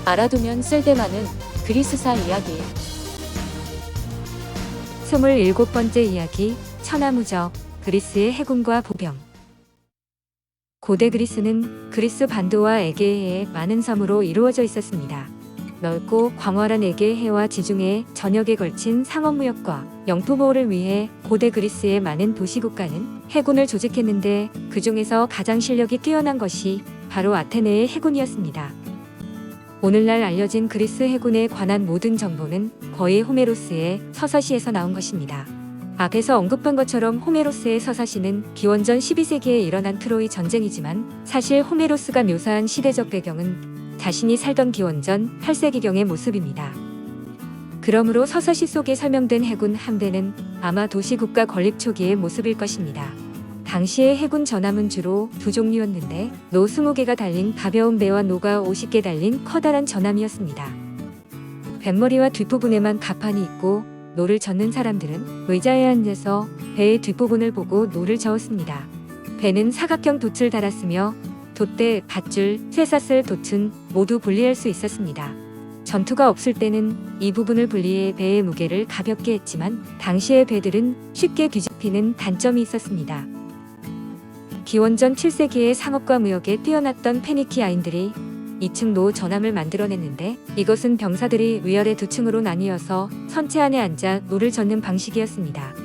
알아두면 쓸데많은 그리스사 이야기. 27번째 이야기, 천하무적, 그리스의 해군과 보병. 고대 그리스는 그리스 반도와 에게해의 많은 섬으로 이루어져 있었습니다. 넓고 광활한 에게해와 지중해 전역에 걸친 상업무역과 영토보호를 위해 고대 그리스의 많은 도시국가는 해군을 조직했는데 그 중에서 가장 실력이 뛰어난 것이 바로 아테네의 해군이었습니다. 오늘날 알려진 그리스 해군에 관한 모든 정보는 거의 호메로스의 서사시에서 나온 것입니다. 앞에서 언급한 것처럼 호메로스의 서사시는 기원전 12세기에 일어난 트로이 전쟁이지만 사실 호메로스가 묘사한 시대적 배경은 자신이 살던 기원전 8세기경의 모습입니다. 그러므로 서사시 속에 설명된 해군 함대는 아마 도시국가 건립 초기의 모습일 것입니다. 당시의 해군 전함은 주로 두 종류였는데 노 20개가 달린 가벼운 배와 노가 50개 달린 커다란 전함이었습니다. 뱃머리와 뒷부분에만 가판이 있고 노를 젓는 사람들은 의자에 앉아서 배의 뒷부분을 보고 노를 저었습니다. 배는 사각형 돛을 달았으며 돛대, 밧줄, 쇠사슬, 돛은 모두 분리할 수 있었습니다. 전투가 없을 때는 이 부분을 분리해 배의 무게를 가볍게 했지만 당시의 배들은 쉽게 뒤집히는 단점이 있었습니다. 기원전 7세기에 상업과 무역에 뛰어났던 페니키아인들이 2층 노 전함을 만들어냈는데 이것은 병사들이 위아래 두 층으로 나뉘어서 선체 안에 앉아 노를 젓는 방식이었습니다.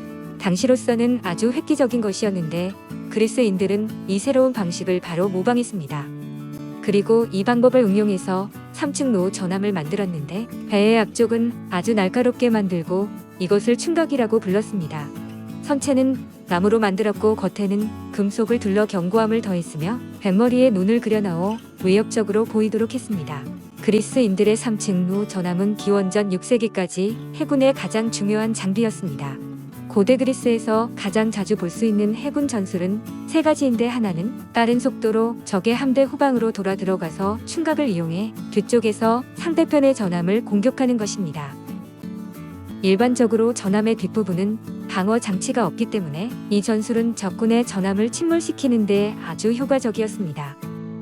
당시로서는 아주 획기적인 것이었는데 그리스인들은 이 새로운 방식을 바로 모방했습니다. 그리고 이 방법을 응용해서 3층 노 전함을 만들었는데 배의 앞쪽은 아주 날카롭게 만들고 이것을 충각이라고 불렀습니다. 선체는 나무로 만들었고 겉에는 금속을 둘러 견고함을 더했으며 뱃머리에 눈을 그려넣어 위협적으로 보이도록 했습니다. 그리스인들의 3층 노 전함은 기원전 6세기까지 해군의 가장 중요한 장비였습니다. 고대 그리스에서 가장 자주 볼 수 있는 해군 전술은 세 가지인데 하나는 빠른 속도로 적의 함대 후방으로 돌아 들어가서 충각을 이용해 뒤쪽에서 상대편의 전함을 공격하는 것입니다. 일반적으로 전함의 뒷부분은 방어 장치가 없기 때문에 이 전술은 적군의 전함을 침몰시키는 데 아주 효과적이었습니다.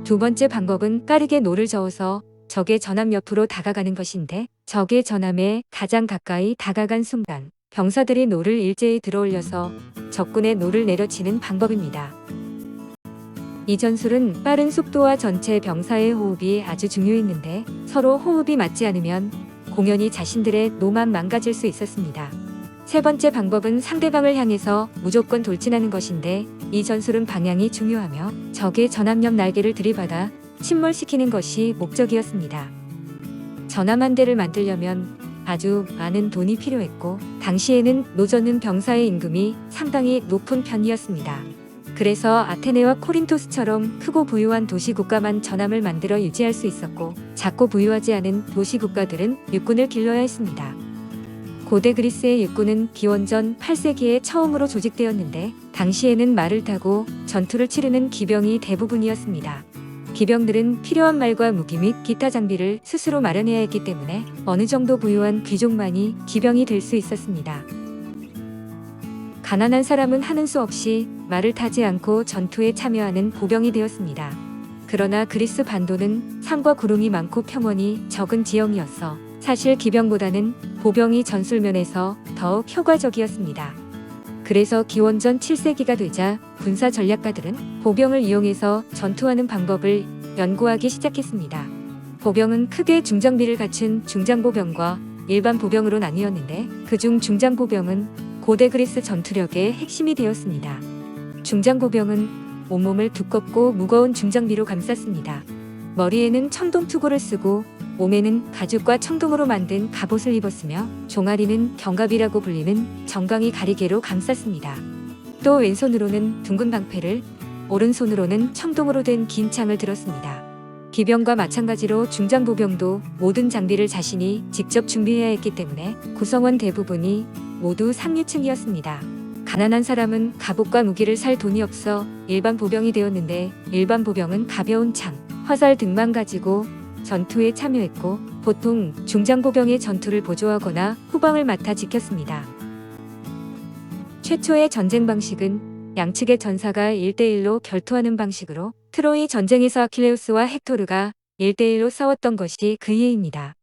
두 번째 방법은 빠르게 노를 저어서 적의 전함 옆으로 다가가는 것인데 적의 전함에 가장 가까이 다가간 순간 병사들이 노를 일제히 들어올려서 적군의 노를 내려치는 방법입니다. 이 전술은 빠른 속도와 전체 병사의 호흡이 아주 중요했는데 서로 호흡이 맞지 않으면 공연히 자신들의 노만 망가질 수 있었습니다. 세 번째 방법은 상대방을 향해서 무조건 돌진하는 것인데 이 전술은 방향이 중요하며 적의 전함 옆 날개를 들이받아 침몰시키는 것이 목적이었습니다. 전함 한 대를 만들려면 아주 많은 돈이 필요했고 당시에는 노 젓는 병사의 임금이 상당히 높은 편이었습니다. 그래서 아테네와 코린토스처럼 크고 부유한 도시국가만 전함을 만들어 유지할 수 있었고 작고 부유하지 않은 도시국가들은 육군을 길러야 했습니다. 고대 그리스의 육군은 기원전 8세기에 처음으로 조직되었는데 당시에는 말을 타고 전투를 치르는 기병이 대부분이었습니다. 기병들은 필요한 말과 무기 및 기타 장비를 스스로 마련해야 했기 때문에 어느 정도 부유한 귀족만이 기병이 될 수 있었습니다. 가난한 사람은 하는 수 없이 말을 타지 않고 전투에 참여하는 보병이 되었습니다. 그러나 그리스 반도는 산과 구름이 많고 평원이 적은 지형이었어 사실 기병보다는 보병이 전술면에서 더욱 효과적이었습니다. 그래서 기원전 7세기가 되자 군사 전략가들은 보병을 이용해서 전투하는 방법을 연구하기 시작했습니다. 보병은 크게 중장비를 갖춘 중장보병과 일반 보병으로 나뉘었는데 그중 중장보병은 고대 그리스 전투력의 핵심이 되었습니다. 중장보병은 온몸을 두껍고 무거운 중장비로 감쌌습니다. 머리에는 청동투구를 쓰고 몸에는 가죽과 청동으로 만든 갑옷을 입었으며 종아리는 견갑이라고 불리는 정강이 가리개로 감쌌습니다. 또 왼손으로는 둥근 방패를, 오른손으로는 청동으로 된 긴 창을 들었습니다. 기병과 마찬가지로 중장보병도 모든 장비를 자신이 직접 준비해야 했기 때문에 구성원 대부분이 모두 상류층이었습니다. 가난한 사람은 갑옷과 무기를 살 돈이 없어 일반 보병이 되었는데 일반 보병은 가벼운 창, 화살 등만 가지고 전투에 참여했고 보통 중장보병의 전투를 보조하거나 후방을 맡아 지켰습니다. 최초의 전쟁 방식은 양측의 전사가 1대1로 결투하는 방식으로 트로이 전쟁에서 아킬레우스와 헥토르가 1대1로 싸웠던 것이 그 이유입니다.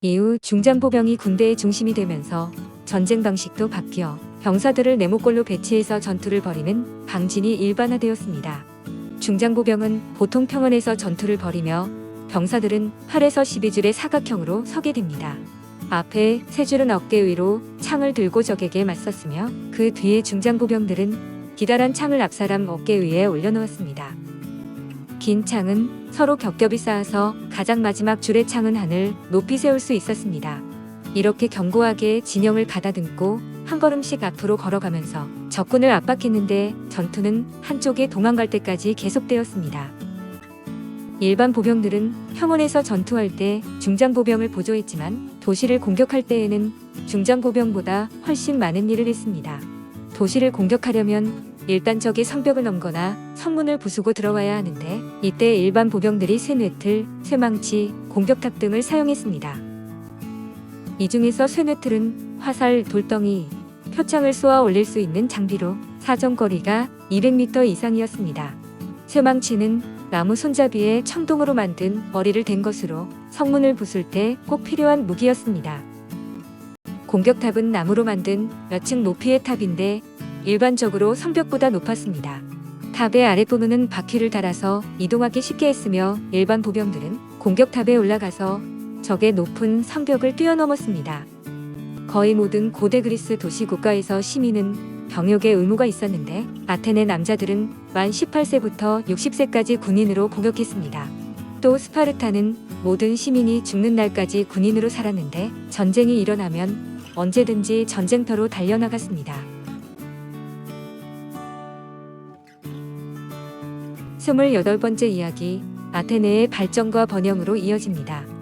이후 중장보병이 군대의 중심이 되면서 전쟁 방식도 바뀌어 병사들을 네모꼴로 배치해서 전투를 벌이는 방진이 일반화되었습니다. 중장보병은 보통 평원에서 전투를 벌이며 병사들은 8에서 12줄의 사각형으로 서게 됩니다. 앞에 3줄은 어깨 위로 창을 들고 적에게 맞섰으며 그 뒤에 중장보병들은 기다란 창을 앞사람 어깨 위에 올려놓았습니다. 긴 창은 서로 겹겹이 쌓아서 가장 마지막 줄의 창은 하늘 높이 세울 수 있었습니다. 이렇게 견고하게 진영을 가다듬고 한 걸음씩 앞으로 걸어가면서 적군을 압박했는데 전투는 한쪽에 도망갈 때까지 계속되었습니다. 일반 보병들은 평원에서 전투할 때 중장보병을 보조했지만 도시를 공격할 때에는 중장보병보다 훨씬 많은 일을 했습니다. 도시를 공격하려면 일단 적의 성벽을 넘거나 성문을 부수고 들어와야 하는데 이때 일반 보병들이 쇠뇌틀, 쇠망치, 공격탑 등을 사용했습니다. 이 중에서 쇠뇌틀은 화살, 돌덩이, 표창을 쏘아 올릴 수 있는 장비로 사정거리가 200m 이상이었습니다. 쇠망치는 나무 손잡이에 청동으로 만든 머리를 댄 것으로 성문을 부술 때 꼭 필요한 무기였습니다. 공격탑은 나무로 만든 몇 층 높이의 탑인데 일반적으로 성벽보다 높았습니다. 탑의 아랫부분은 바퀴를 달아서 이동하기 쉽게 했으며 일반 보병들은 공격탑에 올라가서 적의 높은 성벽을 뛰어넘었습니다. 거의 모든 고대 그리스 도시 국가에서 시민은 병역의 의무가 있었는데 아테네 남자들은 만 18세부터 60세까지 군인으로 복역했습니다. 또 스파르타는 모든 시민이 죽는 날까지 군인으로 살았는데 전쟁이 일어나면 언제든지 전쟁터로 달려나갔습니다. 28번째 이야기, 아테네의 발전과 번영으로 이어집니다.